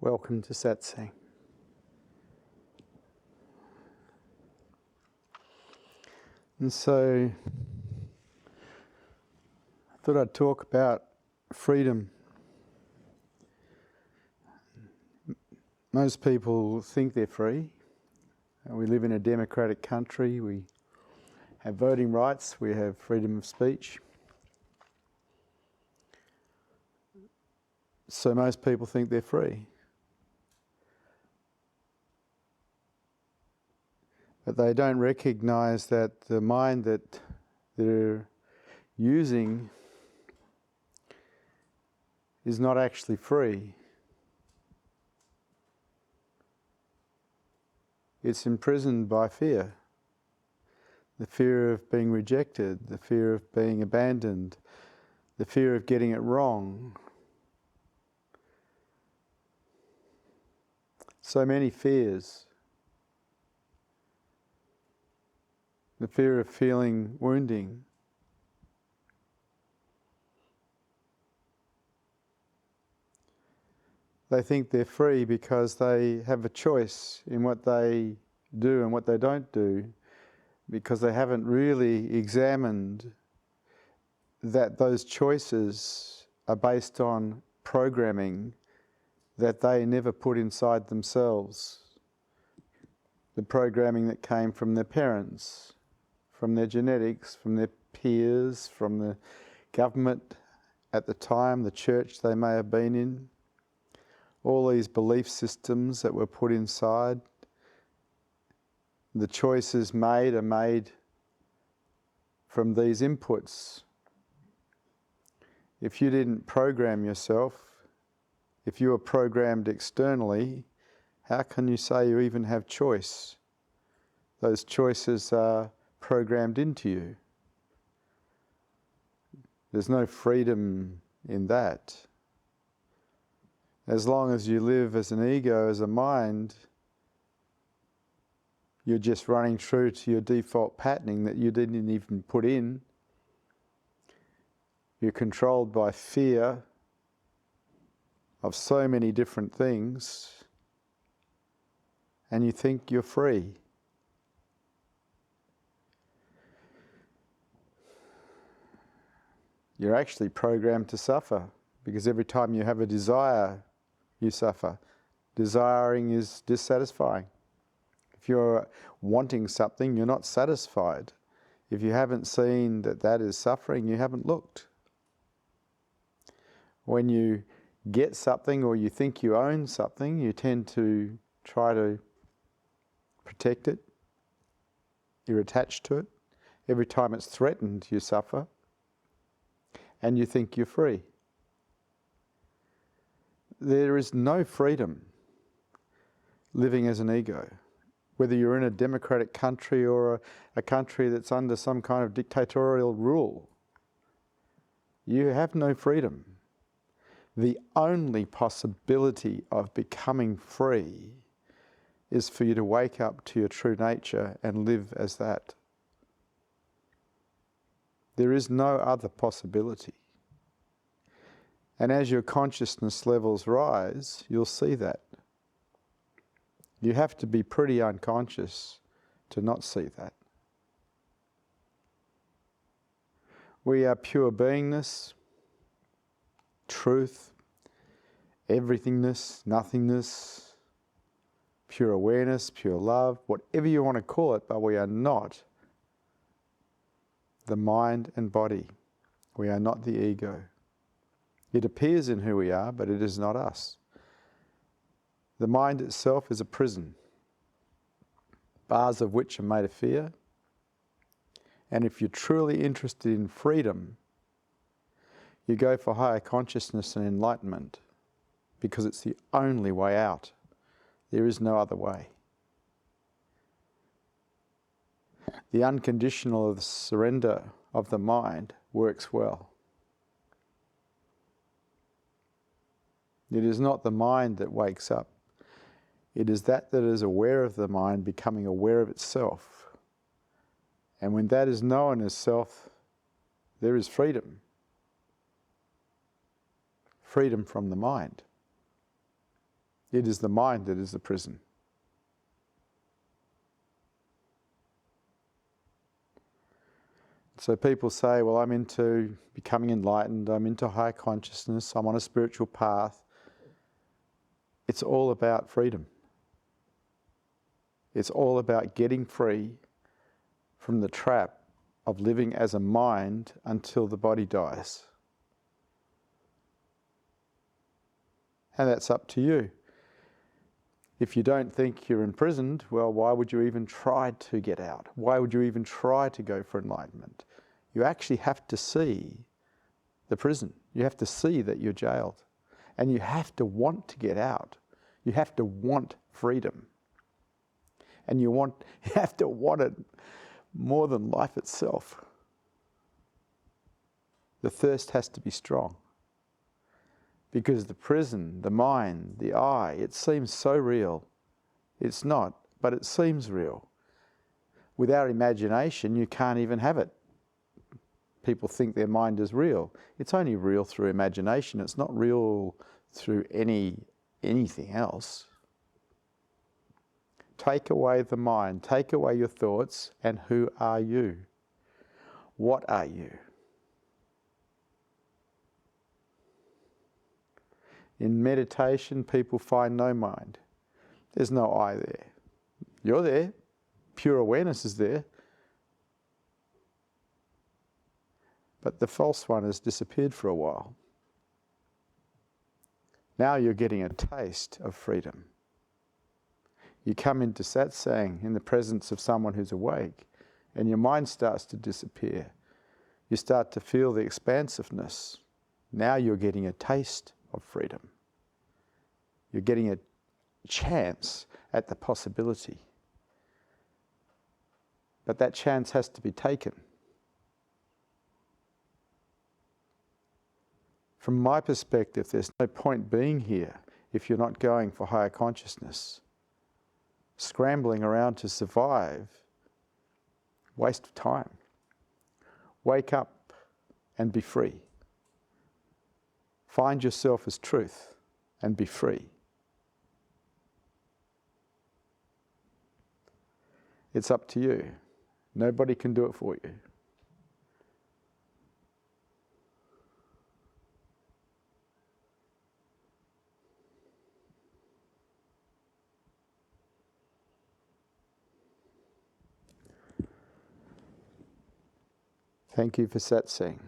Welcome to Satsang. And so I thought I'd talk about freedom. Most people think they're free. We live in a democratic country. We have voting rights. We have freedom of speech. So most people think they're free. But they don't recognise that the mind that they're using is not actually free. It's imprisoned by fear. The fear of being rejected, the fear of being abandoned, the fear of getting it wrong. So many fears. The fear of feeling wounding. They think they're free because they have a choice in what they do and what they don't do, because they haven't really examined that those choices are based on programming that they never put inside themselves. The programming that came from their parents, from their genetics, from their peers, from the government at the time, the church they may have been in. All these belief systems that were put inside. The choices made are made from these inputs. If you didn't program yourself, if you were programmed externally, how can you say you even have choice? Those choices are programmed into you. There's no freedom in that. As long as you live as an ego, as a mind, you're just running true to your default patterning that you didn't even put in. You're controlled by fear of so many different things, and you think you're free. You're actually programmed to suffer, because every time you have a desire, you suffer. Desiring is dissatisfying. If you're wanting something, you're not satisfied. If you haven't seen that that is suffering, you haven't looked. When you get something or you think you own something, you tend to try to protect it. You're attached to it. Every time it's threatened, you suffer. And you think you're free. There is no freedom living as an ego. Whether you're in a democratic country or a country that's under some kind of dictatorial rule, you have no freedom. The only possibility of becoming free is for you to wake up to your true nature and live as that. There is no other possibility. And as your consciousness levels rise, you'll see that. You have to be pretty unconscious to not see that. We are pure beingness, truth, everythingness, nothingness, pure awareness, pure love, whatever you want to call it, but we are not the mind and body. We are not the ego. It appears in who we are, but it is not us. The mind itself is a prison, bars of which are made of fear. And if you're truly interested in freedom, you go for higher consciousness and enlightenment, because it's the only way out. There is no other way. The unconditional surrender of the mind works well. It is not the mind that wakes up. It is that is aware of the mind becoming aware of itself. And when that is known as self, there is freedom. Freedom from the mind. It is the mind that is the prison. So people say, well, I'm into becoming enlightened, I'm into higher consciousness, I'm on a spiritual path. It's all about freedom. It's all about getting free from the trap of living as a mind until the body dies. And that's up to you. If you don't think you're imprisoned, well, why would you even try to get out? Why would you even try to go for enlightenment? You actually have to see the prison. You have to see that you're jailed. And you have to want to get out. You have to want freedom. And you have to want it more than life itself. The thirst has to be strong. Because the prison, the mind, the I, it seems so real. It's not, but it seems real. With our imagination, you can't even have it. People think their mind is real. It's only real through imagination. It's not real through anything else. Take away the mind, take away your thoughts, and who are you? What are you? In meditation, people find no mind. There's no I there. You're there. Pure awareness is there. But the false one has disappeared for a while. Now you're getting a taste of freedom. You come into Satsang in the presence of someone who's awake, and your mind starts to disappear. You start to feel the expansiveness. Now you're getting a taste of freedom. You're getting a chance at the possibility. But that chance has to be taken. From my perspective, there's no point being here if you're not going for higher consciousness. Scrambling around to survive, waste of time. Wake up and be free. Find yourself as truth and be free. It's up to you. Nobody can do it for you. Thank you for Satsang.